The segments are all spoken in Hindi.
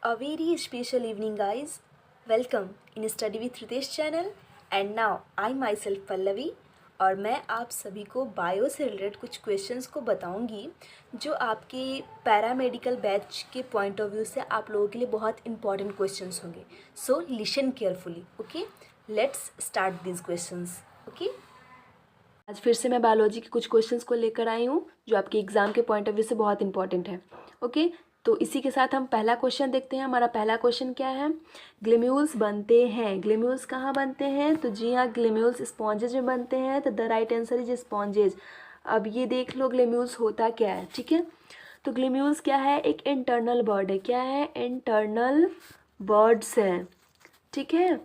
A very special evening, guys. Welcome in Study with Ritesh channel. And now I myself Pallavi और मैं आप सभी को बायो से रिलेटेड कुछ क्वेश्चंस को बताऊंगी जो आपके पैरामेडिकल बैच के पॉइंट ऑफ व्यू से आप लोगों के लिए बहुत इंपॉर्टेंट क्वेश्चंस होंगे. So listen carefully. Okay, let's start this questions. Okay, आज फिर से मैं बायोलॉजी के कुछ क्वेश्चंस को लेकर आई हूँ जो आपके एग्ज़ाम के पॉइंट ऑफ व्यू से बहुत इंपॉर्टेंट है. ओके, तो इसी के साथ हम पहला क्वेश्चन देखते हैं. हमारा पहला क्वेश्चन क्या है? ग्लेम्यूल्स बनते हैं. ग्लेम्यूल्स कहाँ बनते हैं? तो जी हाँ, ग्लेम्यूल्स स्पॉन्जेज में बनते हैं. तो द राइट आंसर इज स्पॉन्जेज. अब ये देख लो ग्लेम्यूल्स होता क्या है. ठीक है, तो ग्लेम्यूल्स क्या है? एक इंटरनल बर्ड है. क्या है? इंटरनल बर्ड्स है. ठीक है,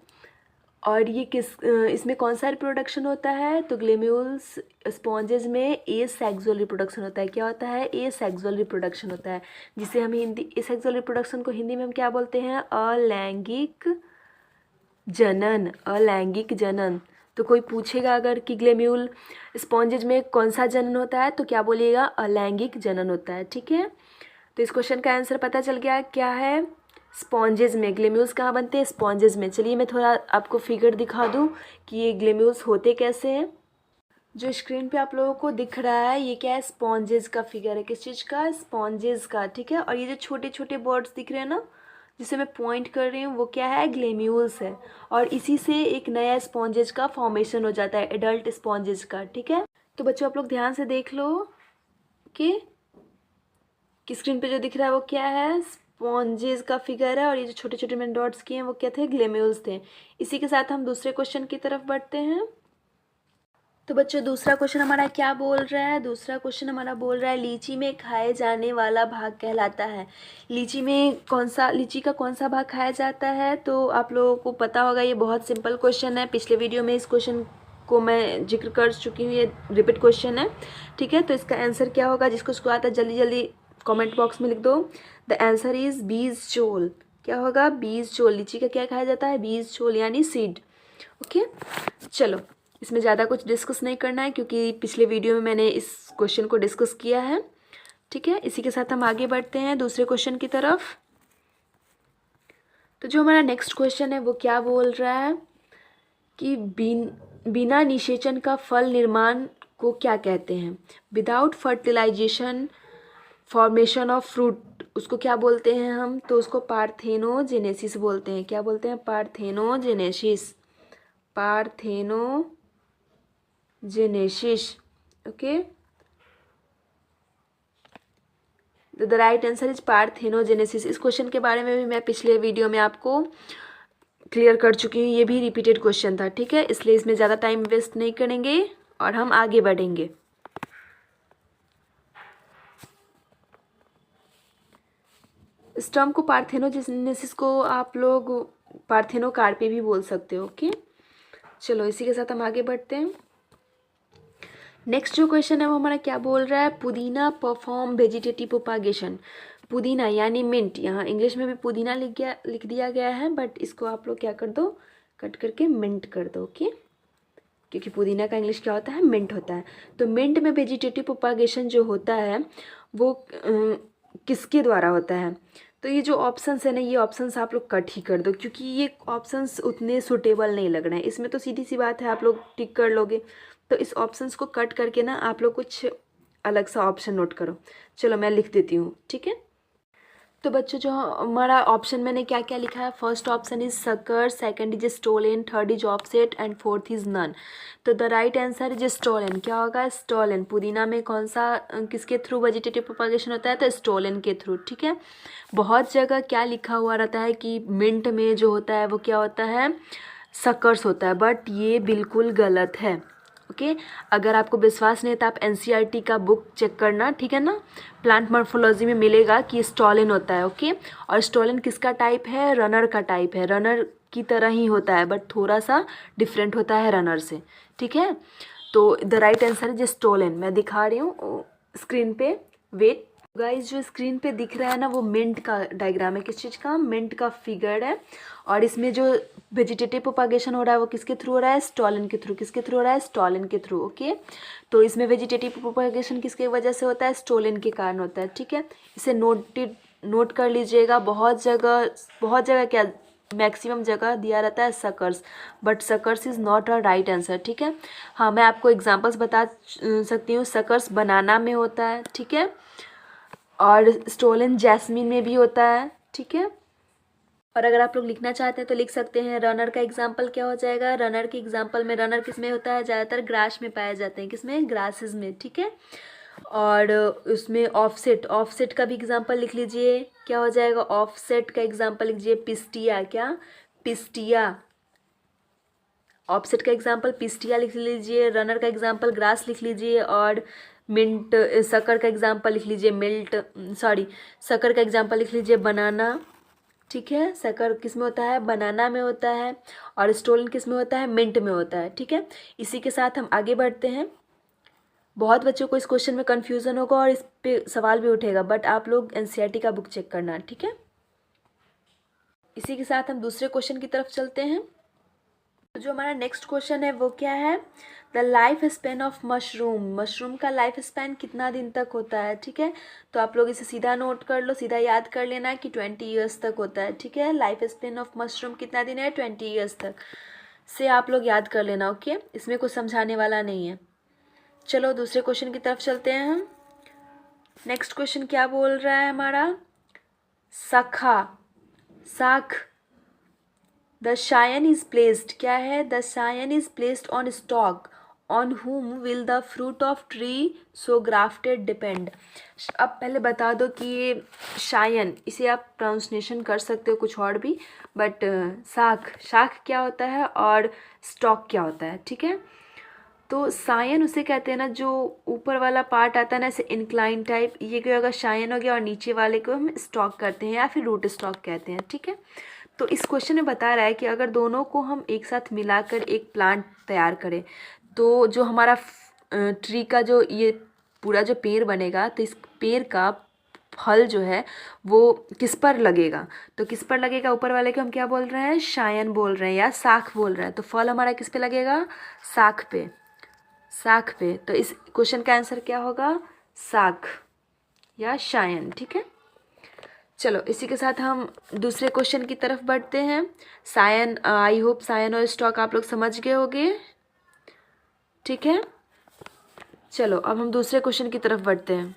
और ये इसमें कौन सा रिप्रोडक्शन होता है? तो ग्लेम्यूल्स स्पॉन्जेज में एसेक्सुअल रिप्रोडक्शन होता है. क्या होता है? एसेक्सुअल रिप्रोडक्शन होता है, जिसे हम हिंदी एसेक्सुअल रिप्रोडक्शन को हिंदी में हम क्या बोलते हैं? अलैंगिक जनन. अलैंगिक जनन. तो कोई पूछेगा अगर कि ग्लेम्यूल स्पॉन्जेज में कौन सा जनन होता है, तो क्या बोलिएगा? अलैंगिक जनन होता है. ठीक है, तो इस क्वेश्चन का आंसर पता चल गया क्या है? स्पॉन्जेज में. ग्लेम्यूल्स कहाँ बनते हैं? स्पॉन्जेज में. चलिए मैं थोड़ा आपको फिगर दिखा दूँ कि ये ग्लेम्यूल्स होते कैसे हैं. जो स्क्रीन पे आप लोगों को दिख रहा है ये क्या है? स्पॉन्जेज का फिगर है. किस चीज़ का? स्पॉन्जेज का. ठीक है, और ये जो छोटे छोटे बर्ड्स दिख रहे हैं ना, जिसे मैं पॉइंट कर रही हूँ, वो क्या है? ग्लेम्यूल्स है. और इसी से एक नया स्पॉन्जेज का फॉर्मेशन हो जाता है, एडल्ट स्पॉन्जेज का. ठीक है, तो बच्चों आप लोग ध्यान से देख लो कि स्क्रीन पे जो दिख रहा है वो क्या है? स्पॉन्जेस का फिगर है. और ये जो छोटे छोटे मैंने डॉट्स किए हैं वो क्या थे? ग्लेम्यूल्स थे. इसी के साथ हम दूसरे क्वेश्चन की तरफ बढ़ते हैं. तो बच्चों दूसरा क्वेश्चन हमारा क्या बोल रहा है? दूसरा क्वेश्चन हमारा बोल रहा है लीची में खाए जाने वाला भाग कहलाता है. लीची में लीची का कौन सा भाग खाया जाता है? तो आप लोगों को पता होगा, ये बहुत सिंपल क्वेश्चन है. पिछले वीडियो में इस क्वेश्चन को मैं जिक्र कर चुकी हूँ, ये रिपीट क्वेश्चन है. ठीक है, तो इसका आंसर क्या होगा? जिसको आता है जल्दी जल्दी कमेंट बॉक्स में लिख दो. द आंसर इज बीज चोल. क्या होगा? बीज चोल. लीची का क्या खाया जाता है? बीज चोल यानी सीड. ओके, चलो इसमें ज़्यादा कुछ डिस्कस नहीं करना है क्योंकि पिछले वीडियो में मैंने इस क्वेश्चन को डिस्कस किया है. ठीक है, इसी के साथ हम आगे बढ़ते हैं दूसरे क्वेश्चन की तरफ. तो जो हमारा नेक्स्ट क्वेश्चन है वो क्या बोल रहा है कि बिना निषेचन का फल निर्माण को क्या कहते हैं? Without fertilisation formation of fruit, उसको क्या बोलते हैं हम? तो उसको पार्थेनोजेनेसिस बोलते हैं. क्या बोलते हैं? Parthenogenesis. Parthenogenesis. Okay, the right answer is parthenogenesis. इस क्वेश्चन के बारे में भी मैं पिछले वीडियो में आपको क्लियर कर चुकी हूँ. ये भी रिपीटेड क्वेश्चन था. ठीक है, इसलिए इसमें ज़्यादा टाइम वेस्ट नहीं करेंगे और हम आगे बढ़ेंगे. इस टर्म को पार्थेनोजेनेसिस को आप लोग पार्थेनोकार्पी भी बोल सकते हो. ओके, चलो इसी के साथ हम आगे बढ़ते हैं. नेक्स्ट जो क्वेश्चन है वो हमारा क्या बोल रहा है? पुदीना परफॉर्म वेजिटेटिव प्रोपागेशन. पुदीना यानी मिंट. यहाँ इंग्लिश में भी पुदीना लिख दिया गया है, बट इसको आप लोग क्या कर दो? कट करके मिंट कर दो. ओके, क्योंकि पुदीना का इंग्लिश क्या होता है? मिंट होता है. तो मिंट में वेजिटेटिव प्रोपागेशन जो होता है वो किसके द्वारा होता है? तो ये जो ऑप्शंस है ना, ये ऑप्शंस आप लोग कट ही कर दो क्योंकि ये ऑप्शंस उतने सुटेबल नहीं लग रहे हैं. इसमें तो सीधी सी बात है, आप लोग टिक कर लोगे. तो इस ऑप्शंस को कट करके ना आप लोग कुछ अलग सा ऑप्शन नोट करो. चलो मैं लिख देती हूँ. ठीक है, तो बच्चों जो हमारा ऑप्शन मैंने क्या क्या लिखा है? First option is sucker, second is stolon, third is offset and fourth is none. तो the right answer is stolon. क्या होगा? स्टोलन. पुदीना में कौन सा किसके थ्रू वेजिटेटिव प्रोपागेशन होता है? तो स्टोलन के थ्रू. ठीक है, बहुत जगह क्या लिखा हुआ रहता है कि मिंट में जो होता है वो क्या होता है? सकर्स होता है, बट ये बिल्कुल गलत है. ओके, अगर आपको विश्वास नहीं है तो आप एनसीईआरटी का बुक चेक करना. ठीक है ना, प्लांट मॉर्फोलॉजी में मिलेगा कि स्टोलन होता है. ओके, और स्टोलन किसका टाइप है? रनर का टाइप है. रनर की तरह ही होता है बट थोड़ा सा डिफरेंट होता है रनर से. ठीक है, तो the right answer is stolon. मैं दिखा रही हूँ स्क्रीन पे. वेट गाइस, जो स्क्रीन पे दिख रहा है ना वो मिंट का डायग्राम है. किस चीज़ का? मिंट का फिगर है. और इसमें जो वेजिटेटिव प्रोपागेशन हो रहा है वो किसके थ्रू हो रहा है? स्टोलन के थ्रू. किसके थ्रू हो रहा है? स्टोलन के थ्रू. ओके, तो इसमें वेजिटेटिव प्रोपागेशन किसके वजह से होता है? स्टोलन के कारण होता है. ठीक है, इसे नोट कर लीजिएगा, बहुत जगह क्या मैक्सिमम जगह दिया रहता है suckers, but suckers is not a right answer, ठीक है। हाँ, मैं आपको एग्जांपल्स बता सकती हूँ। सकर्स बनाना में होता है, ठीक है, और स्टोलन जैस्मिन में भी होता है, ठीक है। और अगर आप लोग लिखना चाहते हैं तो लिख सकते हैं। रनर का एग्जाम्पल क्या हो जाएगा? रनर के एग्जाम्पल में रनर किस में होता है? ज़्यादातर ग्रास में पाए जाते हैं। किस में? ग्रासेस में, ठीक है। और उसमें ऑफसेट का भी एग्जाम्पल लिख लीजिए। क्या हो जाएगा? ऑफसेट का एग्जाम्पल लिख लीजिए पिस्टिया। क्या? पिस्टिया। ऑफसेट का एग्जाम्पल पिस्टिया लिख लीजिए। रनर का एग्जाम्पल ग्रास लिख लीजिए। और मिंट शक्कर का एग्जाम्पल लिख लीजिए शक्कर का एग्जाम्पल लिख लीजिए बनाना, ठीक है। शक्कर किस में होता है? बनाना में होता है। और स्टोलन किस में होता है? मिंट में होता है, ठीक है। इसी के साथ हम आगे बढ़ते हैं। बहुत बच्चों को इस क्वेश्चन में कन्फ्यूज़न होगा और इस पे सवाल भी उठेगा, बट आप लोग एनसीईआरटी का बुक चेक करना, ठीक है। इसी के साथ हम दूसरे क्वेश्चन की तरफ चलते हैं। तो जो हमारा नेक्स्ट क्वेश्चन है वो क्या है? The life span of mushroom का लाइफ स्पैन कितना दिन तक होता है, ठीक है। तो आप लोग इसे सीधा नोट कर लो, सीधा याद कर लेना कि 20 ईयर्स तक होता है, ठीक है। लाइफ स्पैन ऑफ मशरूम कितना दिन है? 20 ईयर्स तक से आप लोग याद कर लेना, ओके। इसमें कुछ समझाने वाला नहीं है। चलो दूसरे क्वेश्चन की तरफ चलते हैं हम। नेक्स्ट क्वेश्चन क्या बोल रहा है हमारा? साख। द शायन इज प्लेस्ड, क्या है? The scion is placed on stock on whom will the fruit of tree so grafted depend. अब पहले बता दो कि ये शायन, इसे आप प्रोनाउंसिएशन कर सकते हो कुछ और भी, बट शाख क्या होता है और स्टॉक क्या होता है, ठीक है। तो सायन उसे कहते हैं ना जो ऊपर वाला पार्ट आता है ना, ऐसे इंक्लाइन टाइप, ये क्या होगा? शायन हो गया। और नीचे वाले को हम स्टॉक करते हैं या फिर रूट स्टॉक कहते हैं, ठीक है। तो इस क्वेश्चन में बता रहा है कि अगर दोनों को हम एक साथ मिलाकर एक प्लांट तैयार करें तो जो हमारा ट्री का जो ये पूरा जो पेड़ बनेगा, तो इस पेड़ का फल जो है वो किस पर लगेगा? तो किस पर लगेगा? ऊपर वाले को हम क्या बोल रहे हैं? शायन बोल रहे हैं या साख बोल रहे हैं। तो फल हमारा किस पे लगेगा? साख पे। तो इस क्वेश्चन का आंसर क्या होगा? साख या शायन, ठीक है। चलो इसी के साथ हम दूसरे क्वेश्चन की तरफ बढ़ते हैं। सायन, आई होप सायन और स्टॉक आप लोग समझ गए होंगे, ठीक है। चलो अब हम दूसरे क्वेश्चन की तरफ बढ़ते हैं।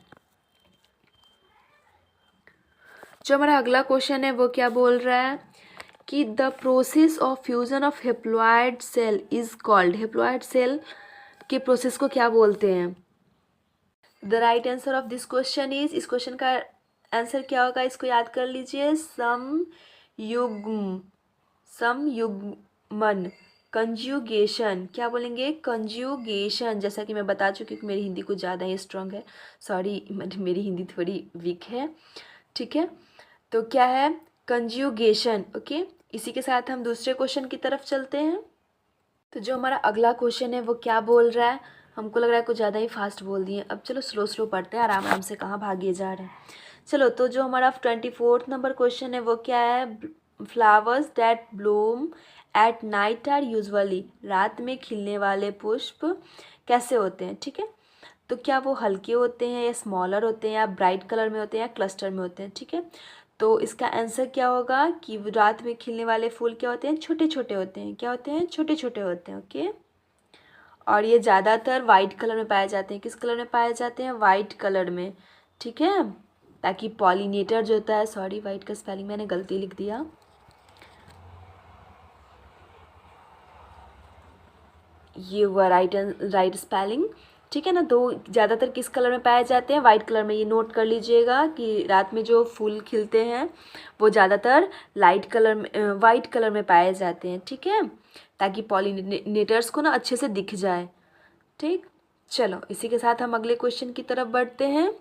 जो हमारा अगला क्वेश्चन है वो क्या बोल रहा है कि the process of fusion of haploid cell is called. Haploid cell के प्रोसेस को क्या बोलते हैं? The right answer of this question is, इस क्वेश्चन का आंसर क्या होगा? इसको याद कर लीजिए। समयुग्मन, कंज्यूगेशन। क्या बोलेंगे? कंज्यूगेशन। जैसा कि मैं बता चुकी हूँ कि मेरी हिंदी कुछ ज़्यादा ही स्ट्रांग है, सॉरी मेरी हिंदी थोड़ी वीक है, ठीक है। तो क्या है? कंज्यूगेशन, ओके। इसी के साथ हम दूसरे क्वेश्चन की तरफ चलते हैं। तो जो हमारा अगला क्वेश्चन है वो क्या बोल रहा है? हमको लग रहा है कुछ ज़्यादा ही फास्ट बोल दिए। अब चलो स्लो पढ़ते हैं, आराम आराम से, कहाँ भागे जा रहे हैं। चलो तो जो हमारा 24 नंबर क्वेश्चन है वो क्या है? Flowers that bloom at night are usually, रात में खिलने वाले पुष्प कैसे होते हैं, ठीक है। तो क्या वो हल्के होते हैं या स्मॉलर होते हैं या ब्राइट कलर में होते हैं या क्लस्टर में होते हैं, ठीक है। तो इसका आंसर क्या होगा कि रात में खिलने वाले फूल क्या होते हैं? छोटे छोटे होते हैं। क्या होते हैं? छोटे छोटे होते हैं, ओके। और ये ज़्यादातर वाइट कलर में पाए जाते हैं। किस कलर में पाए जाते हैं? वाइट कलर में, ठीक है। ताकि पॉलिनेटर जो होता है, सॉरी वाइट का स्पेलिंग मैंने गलती लिख दिया, ये हुआ राइट स्पेलिंग, ठीक है ना। तो ज़्यादातर किस कलर में पाए जाते हैं? वाइट कलर में। ये नोट कर लीजिएगा कि रात में जो फूल खिलते हैं वो ज़्यादातर वाइट कलर में पाए जाते हैं, ठीक है, ताकि पॉलिनेटर्स को ना अच्छे से दिख जाए, ठीक। चलो इसी के साथ हम अगले क्वेश्चन की तरफ बढ़ते हैं।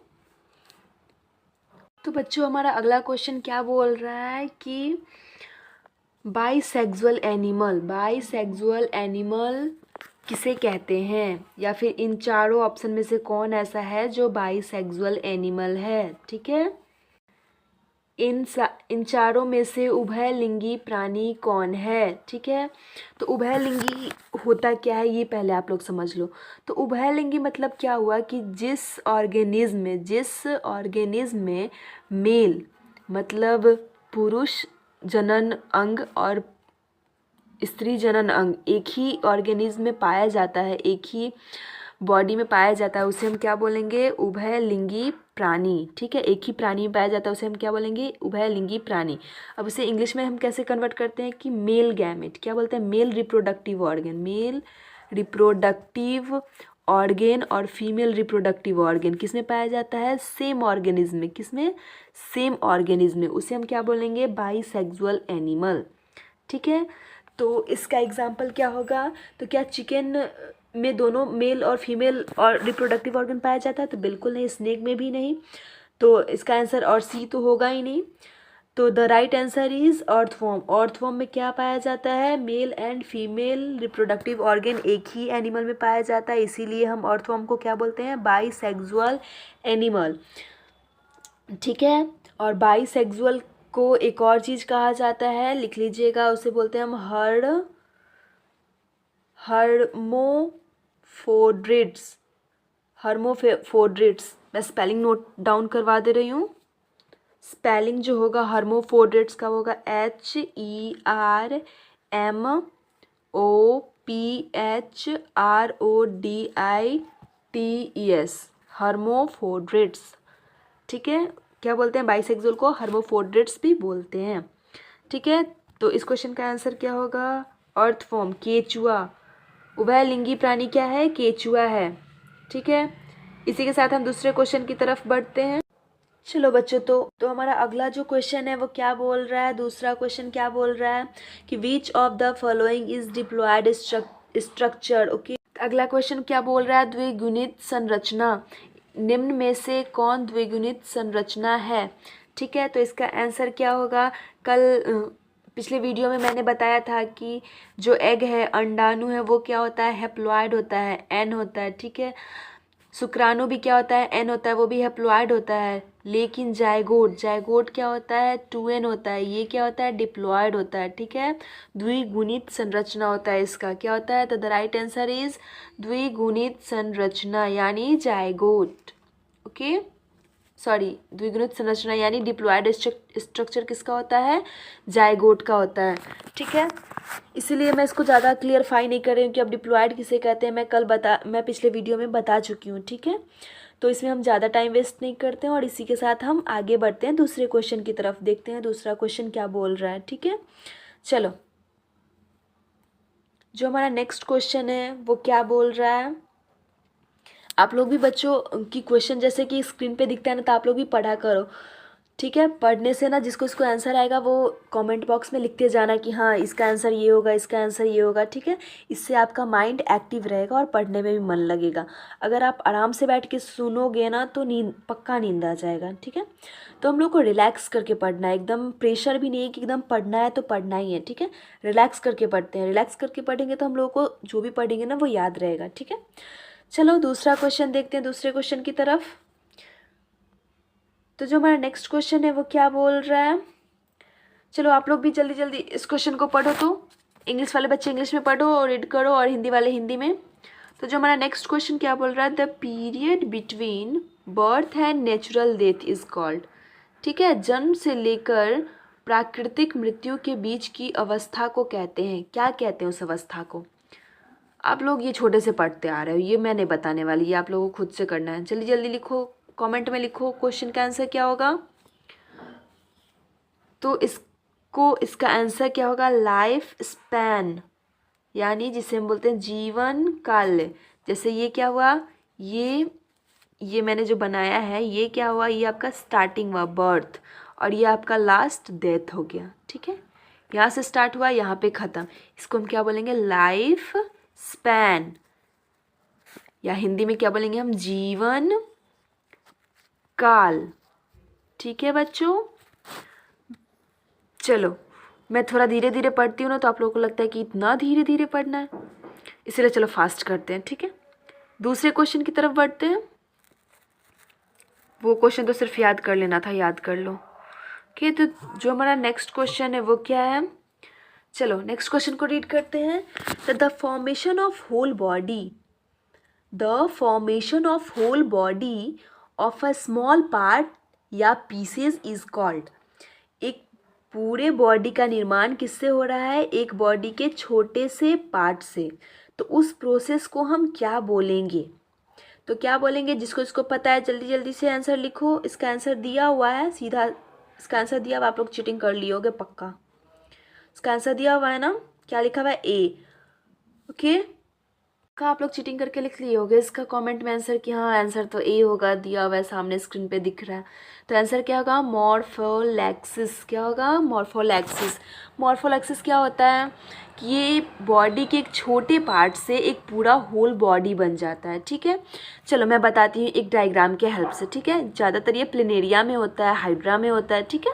तो बच्चों हमारा अगला क्वेश्चन क्या बोल रहा है कि बाईसेक्सुअल एनिमल किसे कहते हैं, या फिर इन चारों ऑप्शन में से कौन ऐसा है जो बाईसेक्सुअल एनिमल है, ठीक है। इन चारों में से उभयलिंगी प्राणी कौन है, ठीक है। तो उभयलिंगी होता क्या है ये पहले आप लोग समझ लो। तो उभयलिंगी मतलब क्या हुआ कि जिस ऑर्गेनिज्म में मेल मतलब पुरुष जनन अंग और स्त्री जनन अंग एक ही ऑर्गेनिज्म में पाया जाता है, एक ही बॉडी में पाया जाता है, उसे हम क्या बोलेंगे? उभयलिंगी प्राणी। ठीक है, एक ही प्राणी में पाया जाता है, उसे हम क्या बोलेंगे? उभयलिंगी प्राणी। अब उसे इंग्लिश में हम कैसे कन्वर्ट करते हैं कि मेल गैमेट, क्या बोलते हैं? Male reproductive organ. Male reproductive organ और फीमेल रिप्रोडक्टिव ऑर्गेन किस में पाया जाता है? सेम ऑर्गेनिज्म में। किस में? सेम ऑर्गेनिज्म में। उसे हम क्या बोलेंगे? Bisexual animal. ठीक है, तो इसका एग्जाम्पल क्या होगा? तो क्या चिकन में दोनों मेल और फीमेल और रिप्रोडक्टिव ऑर्गन पाया जाता है? तो बिल्कुल नहीं, स्नेक में भी नहीं। तो इसका आंसर और सी तो होगा ही नहीं। तो the right answer is earthworm. Earthworm में क्या पाया जाता है? Male and female reproductive organ एक ही एनिमल में पाया जाता है, इसीलिए हम अर्थवॉर्म को क्या बोलते हैं? Bisexual animal. ठीक है, और बाईसेक्सुअल को एक और चीज़ कहा जाता है, लिख लीजिएगा, उसे बोलते हैं हम हर्मोफोड्रिड्स। हर्मोफोड्रिड्स, मैं स्पेलिंग नोट डाउन करवा दे रही हूँ। स्पेलिंग जो होगा हर्मोफोड्रिड्स का होगा HERMOPHRODITES, हर्मोफोड्रिड्स। ठीक है, क्या बोलते हैं? बाइसेक्सुअल को हर्मोफोड्रिड्स भी बोलते हैं। ठीक है, तो इस क्वेश्चन का आंसर क्या होगा? अर्थवॉर्म, केचुआ। उभयलिंगी प्राणी क्या है? केचुआ है। ठीक है, इसी के साथ हम दूसरे क्वेश्चन की तरफ बढ़ते हैं। चलो बच्चों, तो हमारा अगला जो क्वेश्चन है वो क्या बोल रहा है? दूसरा क्वेश्चन क्या बोल रहा है कि which of the following is diploid structure. Okay, अगला क्वेश्चन क्या बोल रहा है? द्विगुणित संरचना, निम्न में से कौन द्विगुणित संरचना है? ठीक है, तो इसका आंसर क्या होगा? कल पिछले वीडियो में मैंने बताया था कि जो एग है, अंडाणु है, वो क्या होता है? हैप्लॉयड होता है, एन होता है। ठीक है, शुक्राणु भी क्या होता है? एन होता है, वो भी हैप्लॉयड होता है। लेकिन जायगोट क्या होता है? 2n होता है, ये क्या होता है? डिप्लॉयड होता है। ठीक है, द्विगुणित संरचना होता है इसका। क्या होता है? तो द राइट आंसर इज द्विगुणित संरचना यानी जायगोट। ओके, सॉरी, द्विगुणित संरचना यानी डिप्लॉयड स्ट्रक्चर किसका होता है? जायगोट का होता है। ठीक है, इसीलिए मैं इसको ज़्यादा क्लियरफाई नहीं कर रही हूँ कि अब डिप्लॉयड किसे कहते हैं। मैं पिछले वीडियो में बता चुकी हूँ। ठीक है, तो इसमें हम ज़्यादा टाइम वेस्ट नहीं करते हैं और इसी के साथ हम आगे बढ़ते हैं दूसरे क्वेश्चन की तरफ। देखते हैं दूसरा क्वेश्चन क्या बोल रहा है। ठीक है, चलो, जो हमारा नेक्स्ट क्वेश्चन है वो क्या बोल रहा है? आप लोग भी बच्चों की क्वेश्चन जैसे कि स्क्रीन पे दिखता है ना, तो आप लोग भी पढ़ा करो। ठीक है, पढ़ने से ना जिसको इसको आंसर आएगा वो कमेंट बॉक्स में लिखते जाना कि हाँ इसका आंसर ये होगा, इसका आंसर ये होगा। ठीक है, इससे आपका माइंड एक्टिव रहेगा और पढ़ने में भी मन लगेगा। अगर आप आराम से बैठ के सुनोगे ना तो पक्का नींद आ जाएगा। ठीक है, तो हम लोग को रिलैक्स करके पढ़ना है, एकदम प्रेशर भी नहीं है कि एकदम पढ़ना है तो पढ़ना ही है। ठीक है, रिलैक्स करके पढ़ते हैं। रिलैक्स करके पढ़ेंगे तो हम लोग को जो भी पढ़ेंगे ना वो याद रहेगा। ठीक है, चलो दूसरा क्वेश्चन देखते हैं, दूसरे क्वेश्चन की तरफ। तो जो हमारा नेक्स्ट क्वेश्चन है वो क्या बोल रहा है? चलो आप लोग भी जल्दी जल्दी इस क्वेश्चन को पढ़ो। तो इंग्लिश वाले बच्चे इंग्लिश में पढ़ो और रीड करो, और हिंदी वाले हिंदी में। तो जो हमारा नेक्स्ट क्वेश्चन क्या बोल रहा है? The period between birth and natural death is called. ठीक है, जन्म से लेकर प्राकृतिक मृत्यु के बीच की अवस्था को कहते हैं। क्या कहते हैं उस अवस्था को? आप लोग ये छोटे से पढ़ते आ रहे हो, ये मैं नहीं बताने वाली, ये आप लोगों को खुद से करना है। जल्दी जल्दी लिखो, कमेंट में लिखो क्वेश्चन का आंसर क्या होगा। तो इसका आंसर क्या होगा? लाइफ स्पैन, यानी जिसे हम बोलते हैं जीवन काल। जैसे ये क्या हुआ? ये मैंने जो बनाया है ये क्या हुआ? ये आपका स्टार्टिंग हुआ बर्थ, और ये आपका लास्ट डेथ हो गया। ठीक है, यहाँ से स्टार्ट हुआ, यहाँ पे ख़त्म। इसको हम क्या बोलेंगे? लाइफ स्पैन, या हिंदी में क्या बोलेंगे हम? जीवन काल। ठीक है बच्चों, चलो मैं थोड़ा धीरे धीरे पढ़ती हूँ ना, तो आप लोगों को लगता है कि इतना धीरे धीरे पढ़ना है, इसलिए चलो फास्ट करते हैं। ठीक है, दूसरे क्वेश्चन की तरफ बढ़ते हैं। वो क्वेश्चन तो सिर्फ याद कर लेना था, याद कर लो। ओके, तो जो हमारा नेक्स्ट क्वेश्चन है वो क्या है? चलो नेक्स्ट क्वेश्चन को रीड करते हैं। The formation of whole body, the formation of whole body of a small part या पीसेज इज कॉल्ड। एक पूरे बॉडी का निर्माण किससे हो रहा है? एक बॉडी के छोटे से पार्ट से। तो उस प्रोसेस को हम क्या बोलेंगे? तो क्या बोलेंगे? जिसको जिसको पता है जल्दी जल्दी से आंसर लिखो। इसका आंसर दिया हुआ है, सीधा इसका आंसर दिया हुआ, आप लोग चीटिंग कर लिए होगे पक्का। इसका आंसर दिया हुआ है ना, क्या लिखा हुआ है? ए। ओके, का आप लोग चीटिंग करके लिख लिए होगे इसका कमेंट में आंसर कि हाँ आंसर तो ए होगा, दिया हुआ है सामने स्क्रीन पे दिख रहा है। तो आंसर क्या होगा? मॉर्फोलैक्सिस। क्या होगा? मॉर्फोलैक्सिस। मॉर्फोलैक्सिस क्या होता है कि ये बॉडी के एक छोटे पार्ट से एक पूरा होल बॉडी बन जाता है। ठीक है, चलो मैं बताती हूँ एक डायग्राम के हेल्प से। ठीक है, ज़्यादातर ये प्लेनेरिया में होता है, हाइड्रा में होता है। ठीक है,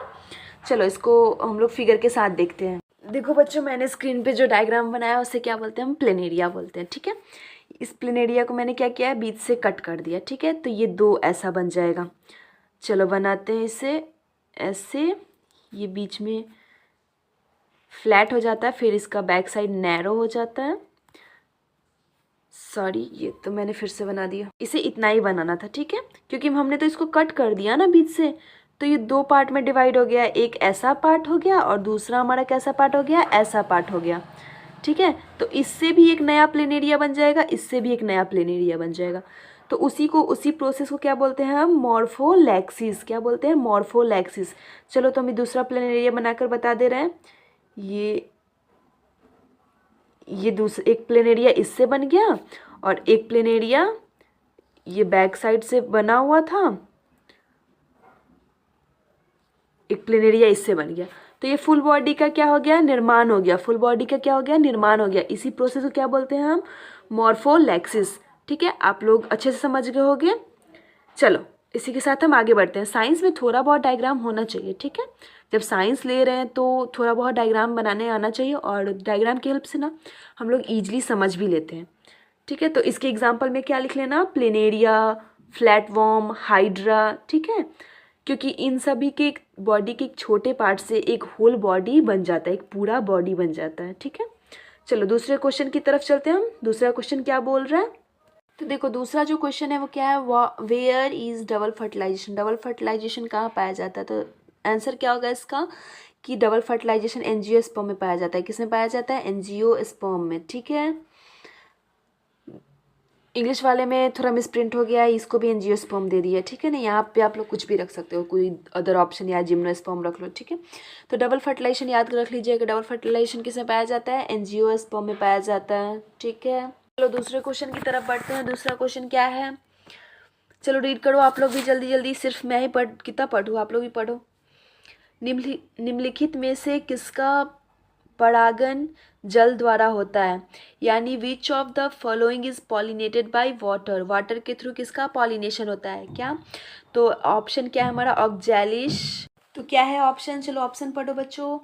चलो इसको हम लोग फिगर के साथ देखते हैं। देखो बच्चों, मैंने स्क्रीन पे जो डायग्राम बनाया उसे क्या बोलते हैं? हम प्लेनेरिया बोलते हैं। ठीक है, इस प्लेनेरिया को मैंने क्या किया है? बीच से कट कर दिया। ठीक है, तो ये दो ऐसा बन जाएगा। चलो बनाते हैं इसे ऐसे। ये बीच में फ्लैट हो जाता है, फिर इसका बैक साइड नैरो हो जाता है। सॉरी, ये तो मैंने फिर से बना दिया। इसे इतना ही बनाना था। ठीक है, क्योंकि हमने तो इसको कट कर दिया ना बीच से, तो ये दो पार्ट में डिवाइड हो गया। एक ऐसा पार्ट हो गया और दूसरा हमारा कैसा पार्ट हो गया? ऐसा पार्ट हो गया। ठीक है, तो इससे भी एक नया प्लेन एरिया बन जाएगा, इससे भी एक नया प्लेन एरिया बन जाएगा। तो उसी प्रोसेस को क्या बोलते हैं हम? मॉर्फोलैक्सिस। क्या बोलते हैं? मॉर्फोलैक्सिस। चलो तो हम दूसरा प्लेन एरिया बनाकर बता दे रहे हैं। ये दूसरा एक प्लेन एरिया इससे बन गया और एक प्लेन एरिया ये बैक साइड से बना हुआ था, एक प्लेन एरिया इससे बन गया। तो ये फुल बॉडी का क्या हो गया? निर्माण हो गया। फुल बॉडी का क्या हो गया? निर्माण हो गया। इसी प्रोसेस को क्या बोलते हैं हम? मॉर्फोलैक्सिस। ठीक है, आप लोग अच्छे से समझ गए होंगे। चलो इसी के साथ हम आगे बढ़ते हैं। साइंस में थोड़ा बहुत डायग्राम होना चाहिए। ठीक है, जब साइंस ले रहे हैं तो थोड़ा बहुत डायग्राम बनाने आना चाहिए, और डायग्राम की हेल्प से ना हम लोग ईजिली समझ भी लेते हैं। ठीक है, तो इसके एग्जाम्पल में क्या लिख लेना? Planaria, flatworm, hydra. ठीक है, क्योंकि इन सभी के बॉडी के एक छोटे पार्ट से एक होल बॉडी बन जाता है, एक पूरा बॉडी बन जाता है। ठीक है, चलो दूसरे क्वेश्चन की तरफ चलते हैं हम। दूसरा क्वेश्चन क्या बोल रहा है? तो देखो दूसरा जो क्वेश्चन है वो क्या है? Where is double fertilization? Double fertilization कहाँ पाया जाता है? तो आंसर क्या होगा इसका कि डबल फर्टिलाइजेशन एंजियोस्पर्म में पाया जाता है। किसमें पाया जाता है? एंजियोस्पर्म में। ठीक है, इंग्लिश वाले में थोड़ा मिसप्रिंट हो गया है, इसको भी एंजियोस्पर्म दे दिया। ठीक है ना, यहाँ पे आप लोग कुछ भी रख सकते हो, कोई अदर ऑप्शन या जिम्नोस्पर्म रख लो। ठीक है, तो डबल फर्टिलाइजेशन याद रख लीजिएगा। डबल फर्टिलाइजेशन किसमें पाया जाता है? एंजियोस्पर्म में पाया जाता है। ठीक है, चलो दूसरे क्वेश्चन की तरफ बढ़ते हैं। दूसरा क्वेश्चन क्या है? चलो रीड करो आप लोग भी जल्दी जल्दी। सिर्फ मैं ही कितना पढ़ूँ, आप लोग भी पढ़ो। निम्नलिखित में से किसका परागण जल द्वारा होता है? यानी विच of the following is pollinated by water? Water के थ्रू किसका पॉलिनेशन होता है? क्या? तो ऑप्शन क्या है हमारा? ऑक्जेलिश। तो क्या है ऑप्शन? चलो ऑप्शन पढ़ो बच्चों।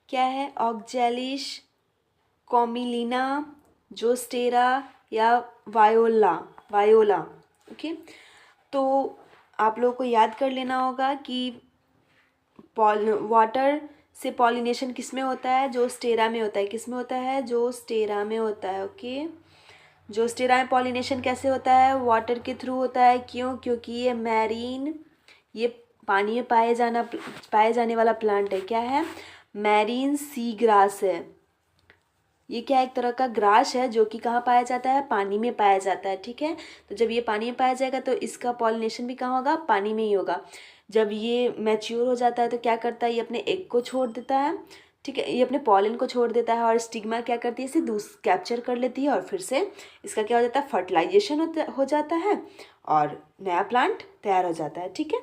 क्या है? ऑक्जेलिश, कॉमिलिना, जोस्टेरा या वायोला। वायोला। ओके, तो आप लोगों को याद कर लेना होगा कि वाटर से पॉलिनेशन किस में होता है? जोस्टेरा में होता है। किस में होता है? जोस्टेरा में होता है। ओके, जोस्टेरा में पॉलिनेशन कैसे होता है? वाटर के थ्रू होता है। क्यों? क्योंकि ये मैरीन, ये पानी में पाए जाने वाला प्लांट है। क्या है? मैरीन सी ग्रास है। ये क्या एक तरह का ग्रास है जो कि कहाँ पाया जाता है? पानी में पाया जाता है। ठीक है, तो जब ये पानी में पाया जाएगा तो इसका पॉलिनेशन भी कहाँ होगा? पानी में ही होगा। जब ये मैच्योर हो जाता है तो क्या करता है? ये अपने एग को छोड़ देता है। ठीक है, ये अपने पॉलन को छोड़ देता है और स्टिग्मा क्या करती है? इसे कैप्चर कर लेती है और फिर से इसका क्या हो जाता है? फर्टिलाइजेशन हो जाता है और नया प्लांट तैयार हो जाता है। ठीक है,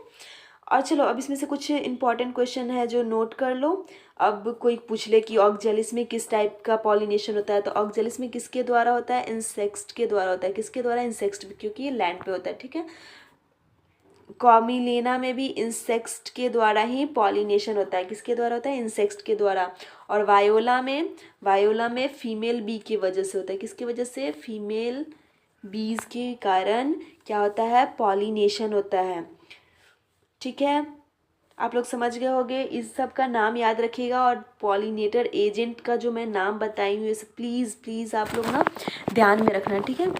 और चलो अब इसमें से कुछ इंपॉर्टेंट क्वेश्चन है जो नोट कर लो। अब कोई पूछ ले कि ऑक्जेलिस में किस टाइप का पॉलिनेशन होता है, तो ऑक्जेलिस में किसके द्वारा होता है? इंसेक्ट के द्वारा होता है। किसके द्वारा? इंसेक्ट, क्योंकि ये लैंड पे होता है। ठीक है, कॉमिलेना में भी इंसेक्ट के द्वारा ही पॉलिनेशन होता है। किसके द्वारा होता है? इंसेक्ट के द्वारा। और वायोला में फीमेल बी की वजह से होता है। किसकी वजह से? फीमेल बीज के कारण क्या होता है? पॉलिनेशन होता है। ठीक है, आप लोग समझ गए होंगे। इस सब का नाम याद रखिएगा और पॉलिनेटर एजेंट का जो मैं नाम बताई हूँ ये सब प्लीज़ प्लीज़ आप लोग ना ध्यान में रखना। ठीक है,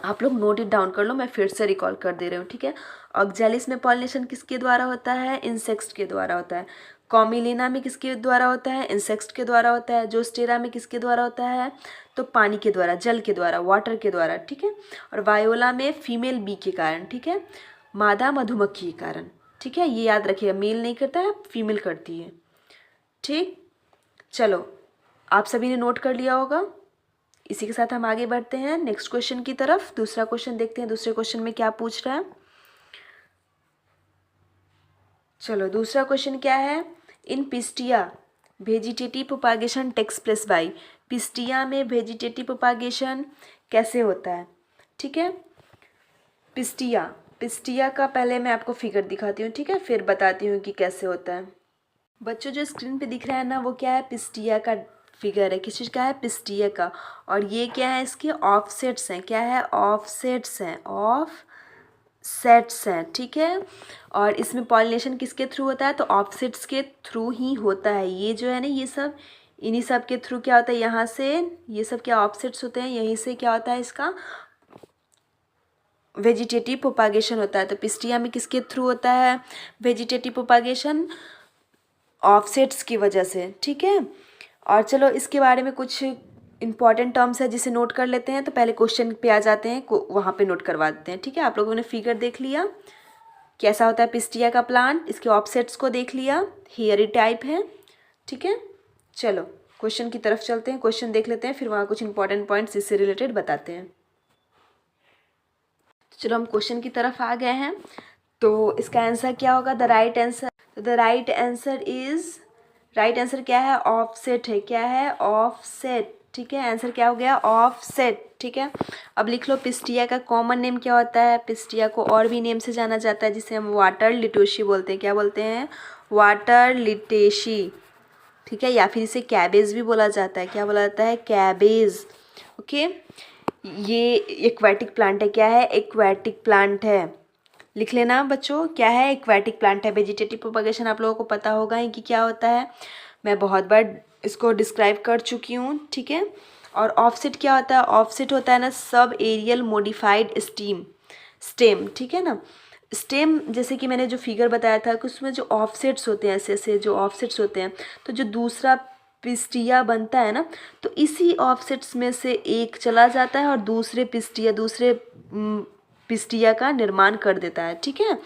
आप लोग नोट इट डाउन कर लो, मैं फिर से रिकॉल कर दे रही हूँ। ठीक है, ऑक्जेलिस में पॉलिनेशन किसके द्वारा होता है? इंसेक्ट्स के द्वारा होता है। कॉमिलिना में किसके द्वारा होता है, इंसेक्ट के द्वारा होता है। जोस्टेरा में किसके द्वारा होता है, तो पानी के द्वारा, जल के द्वारा, वाटर के द्वारा, ठीक है। और वायोला में फीमेल बी के कारण, ठीक है, मादा मधुमक्खी के कारण, ठीक है। ये याद रखिएगा, मेल नहीं करता है, फीमेल करती है, ठीक। चलो आप सभी ने नोट कर लिया होगा। इसी के साथ हम आगे बढ़ते हैं नेक्स्ट क्वेश्चन की तरफ। दूसरा क्वेश्चन देखते हैं, दूसरे क्वेश्चन में क्या पूछ रहा है। चलो दूसरा क्वेश्चन क्या है, in Pistia vegetative propagation takes place by. Pistia में वेजिटेटिव प्रोपागेशन कैसे होता है, ठीक है। पिस्टिया का पहले मैं आपको फिगर दिखाती हूँ, ठीक है, फिर बताती हूँ कि कैसे होता है। बच्चों जो स्क्रीन पे दिख रहा है ना, वो क्या है, पिस्टिया का फिगर है। किस चीज़ का है, पिस्टिया का। और ये क्या है, इसके ऑफसेट्स हैं, क्या है, ऑफसेट्स हैं, ऑफसेट्स हैं, ठीक है। और इसमें पॉलिनेशन किसके थ्रू होता है, तो ऑफसेट्स के थ्रू ही होता है। ये जो है ना, ये सब इन्हीं सब के थ्रू क्या होता है, यहाँ से ये सब क्या ऑफसेट्स होते हैं, यहीं से क्या होता है, इसका वेजिटेटिव प्रोपागेशन होता है। तो पिस्टिया में किसके थ्रू होता है वेजिटेटिव प्रोपागेशन, ऑफसेट्स की वजह से, ठीक है। और चलो इसके बारे में कुछ इंपॉर्टेंट टर्म्स है जिसे नोट कर लेते हैं। तो पहले क्वेश्चन पे आ जाते हैं, वहाँ पे नोट करवा देते हैं, ठीक है। आप लोगों ने फिगर देख लिया कैसा होता है पिस्टिया का प्लांट, इसके ऑफसेट्स को देख लिया, हेयरी टाइप है, ठीक है। चलो क्वेश्चन की तरफ चलते हैं, क्वेश्चन देख लेते हैं, फिर वहाँ कुछ इंपॉर्टेंट पॉइंट्स इससे रिलेटेड बताते हैं। चलो हम क्वेश्चन की तरफ आ गए हैं। तो इसका आंसर क्या होगा, the right answer, the right answer is, right answer क्या है, ऑफसेट है, क्या है, ऑफसेट, ठीक है। आंसर क्या हो गया, ऑफसेट, ठीक है। अब लिख लो पिस्टिया का कॉमन नेम क्या होता है। पिस्टिया को और भी नेम से जाना जाता है, जिसे हम वाटर लिटोशी बोलते हैं। क्या बोलते हैं, वाटर लिटेशी, ठीक है। या फिर इसे कैबेज भी बोला जाता है। क्या बोला जाता है, कैबेज, ओके। ये एक्वाटिक प्लांट है, क्या है, एक्वाटिक प्लांट है। लिख लेना बच्चों, क्या है, एक्वाटिक प्लांट है। वेजिटेटिव प्रोपगेशन आप लोगों को पता होगा ही कि क्या होता है, मैं बहुत बार इसको डिस्क्राइब कर चुकी हूँ, ठीक है। और ऑफसेट क्या होता है, ऑफसेट होता है ना सब एरियल मॉडिफाइड स्टेम, ठीक है ना। स्टेम जैसे कि मैंने जो फिगर बताया था कि उसमें जो ऑफसेट्स होते हैं, ऐसे ऐसे जो ऑफसेट्स होते हैं, तो जो दूसरा पिस्टिया बनता है ना, तो इसी ऑफसेट्स में से एक चला जाता है और दूसरे पिस्टिया का निर्माण कर देता है, ठीक है।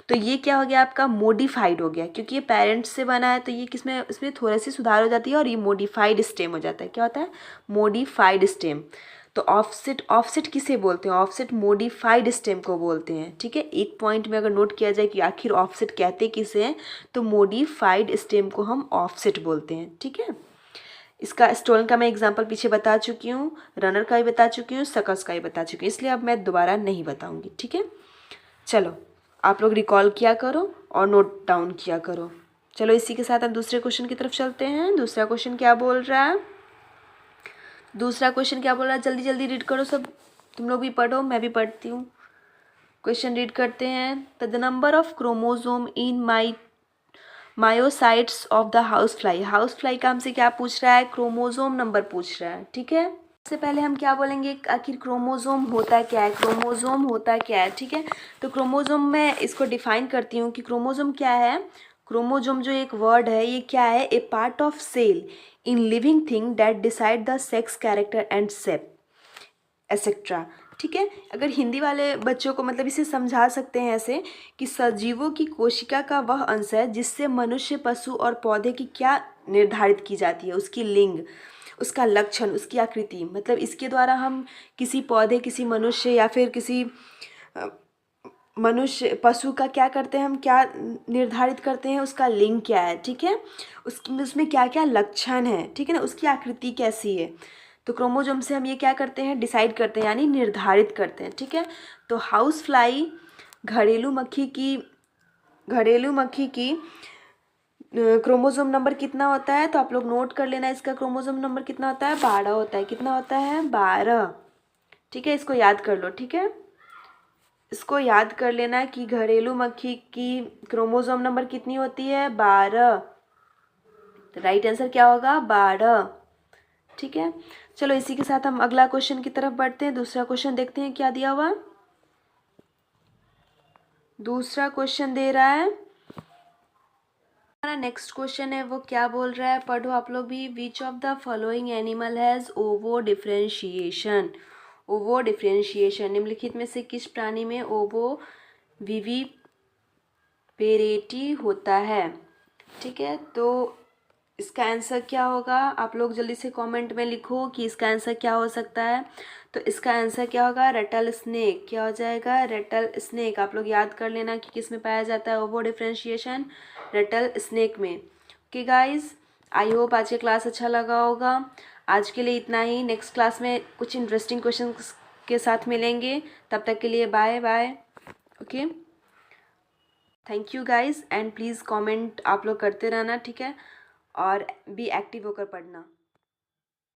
तो ये क्या हो गया, आपका मॉडिफाइड हो गया, क्योंकि ये पेरेंट्स से बना है, तो ये किसमें, इसमें थोड़ी सी सुधार हो जाती है और ये मॉडिफाइड स्टेम हो जाता है। क्या होता है, मॉडिफाइड स्टेम। तो ऑफसेट, ऑफसेट किसे बोलते हैं, ऑफसेट मॉडिफाइड स्टेम को बोलते हैं, ठीक है। एक पॉइंट में अगर नोट किया जाए कि आखिर ऑफसेट कहते किसे हैं, तो मॉडिफाइड स्टेम को हम ऑफसेट बोलते हैं, ठीक है। इसका स्टोलन का मैं एग्जांपल पीछे बता चुकी हूँ, रनर का भी बता चुकी हूँ, सकस का भी बता चुकी हूँ, इसलिए अब मैं दोबारा नहीं बताऊँगी, ठीक है। चलो आप लोग रिकॉल किया करो और नोट डाउन किया करो। चलो इसी के साथ हम दूसरे क्वेश्चन की तरफ चलते हैं। दूसरा क्वेश्चन क्या बोल रहा है, दूसरा क्वेश्चन क्या बोल रहा है, जल्दी जल्दी रीड करो सब, तुम लोग भी पढ़ो, मैं भी पढ़ती हूँ। क्वेश्चन रीड करते हैं। The number of chromosome in myocytes of the house fly. House fly का हमसे क्या पूछ रहा है, क्रोमोसोम नंबर पूछ रहा है, ठीक है। सबसे पहले हम क्या बोलेंगे, आखिर क्रोमोसोम होता क्या है, क्रोमोसोम होता क्या है, ठीक है। तो क्रोमोसोम मैं इसको डिफाइन करती हूँ कि क्रोमोसोम क्या है। क्रोमोसोम जो एक वर्ड है, ये क्या है, a part of cell in living thing that decide the sex, character and shape etcetera, ठीक है। अगर हिंदी वाले बच्चों को मतलब इसे समझा सकते हैं ऐसे कि सजीवों की कोशिका का वह अंश है जिससे मनुष्य, पशु और पौधे की क्या निर्धारित की जाती है, उसकी लिंग, उसका लक्षण, उसकी आकृति। मतलब इसके द्वारा हम किसी पौधे, किसी मनुष्य या फिर किसी मनुष्य, पशु का क्या करते हैं, हम क्या निर्धारित करते हैं, उसका लिंग क्या है, ठीक है। उसमें क्या क्या लक्षण है, ठीक है ना, उसकी आकृति कैसी है। तो क्रोमोसोम से हम ये क्या करते हैं, डिसाइड करते हैं, यानी निर्धारित करते हैं, ठीक है। तो हाउस फ्लाई घरेलू मक्खी की क्रोमोसोम नंबर कितना होता है, तो आप लोग नोट कर लेना, इसका क्रोमोसोम नंबर कितना होता है, 12 होता है। कितना होता है, 12, ठीक है। इसको याद कर लो, ठीक है, इसको याद कर लेना कि घरेलू मक्खी की क्रोमोसोम नंबर कितनी होती है, 12। तो राइट आंसर क्या होगा, 12, ठीक है। चलो इसी के साथ हम अगला क्वेश्चन की तरफ बढ़ते हैं। दूसरा क्वेश्चन देखते हैं क्या दिया हुआ। दूसरा क्वेश्चन दे रहा है हमारा नेक्स्ट क्वेश्चन है वो क्या बोल रहा है, पढ़ो आप लोग भी। विच of the following animal has ओवो differentiation. ओवो differentiation, निम्नलिखित में से किस प्राणी में ओवो विविपेरेटी होता है। ठीक है, तो इसका आंसर क्या होगा, आप लोग जल्दी से कमेंट में लिखो कि इसका आंसर क्या हो सकता है। तो इसका आंसर क्या होगा, रेटल स्नेक। क्या हो जाएगा, रेटल स्नेक। आप लोग याद कर लेना कि किस में पाया जाता है ओवो डिफ्रेंशिएशन, रेटल स्नेक में। ओके गाइस, आई होप आज की क्लास अच्छा लगा होगा। आज के लिए इतना ही, नेक्स्ट क्लास में कुछ इंटरेस्टिंग क्वेश्चन के साथ मिलेंगे। तब तक के लिए bye bye. Okay, thank you guys, and please comment आप लोग करते रहना, ठीक है, और बी एक्टिव होकर पढ़ना।